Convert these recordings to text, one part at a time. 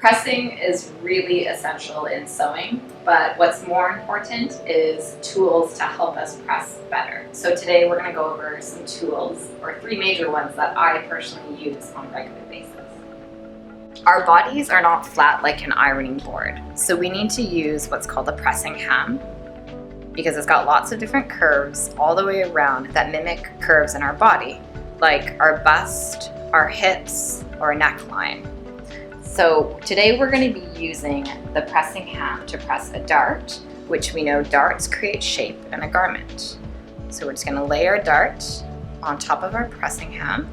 Pressing is really essential in sewing, but what's more important is tools to help us press better. So today we're going to go over some tools, or three major ones that I personally use on a regular basis. Our bodies are not flat like an ironing board, so we need to use what's called a pressing ham, because it's got lots of different curves all the way around that mimic curves in our body, like our bust, our hips, or a neckline. So today we're going to be using the pressing ham to press a dart, which we know darts create shape in a garment. So we're just going to lay our dart on top of our pressing ham.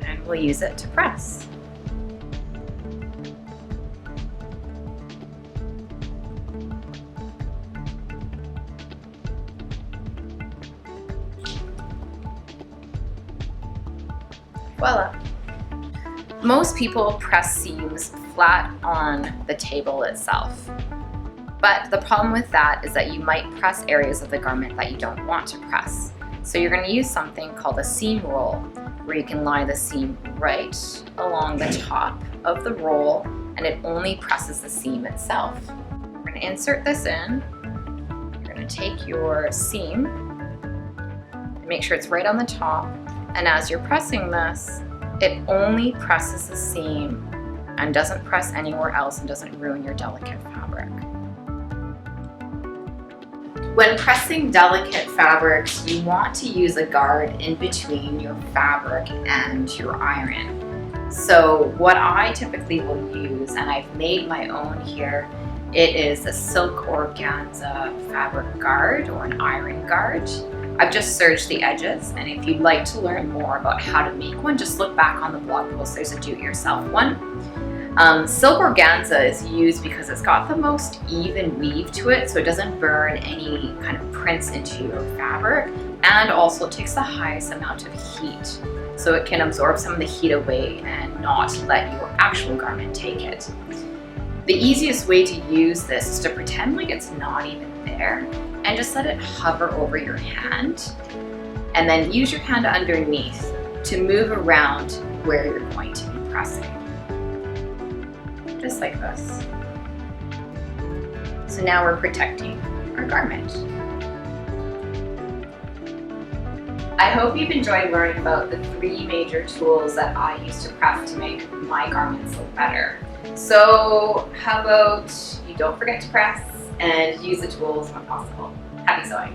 And we'll use it to press. Voila! Most people press seams flat on the table itself, but the problem with that is that you might press areas of the garment that you don't want to press. So you're going to use something called a seam roll, where you can lie the seam right along the top of the roll, and it only presses the seam itself. We're going to insert this in. You're going to take your seam and make sure it's right on the top. And as you're pressing this, it only presses the seam and doesn't press anywhere else and doesn't ruin your delicate fabric. When pressing delicate fabrics, you want to use a guard in between your fabric and your iron. So what I typically will use, and I've made my own here, it is a silk organza fabric guard or an iron guard. I've just serged the edges, and if you'd like to learn more about how to make one, just look back on the blog post. There's a do-it-yourself one. Silk organza is used because it's got the most even weave to it, so it doesn't burn any kind of prints into your fabric, and also takes the highest amount of heat. So it can absorb some of the heat away and not let your actual garment take it. The easiest way to use this is to pretend like it's not even there, and just let it hover over your hand, and then use your hand underneath to move around where you're going to be pressing. Just like this. So now we're protecting our garment. I hope you've enjoyed learning about the three major tools that I use to press to make my garments look better. So how about you don't forget to press and use the tools when possible. Happy sewing!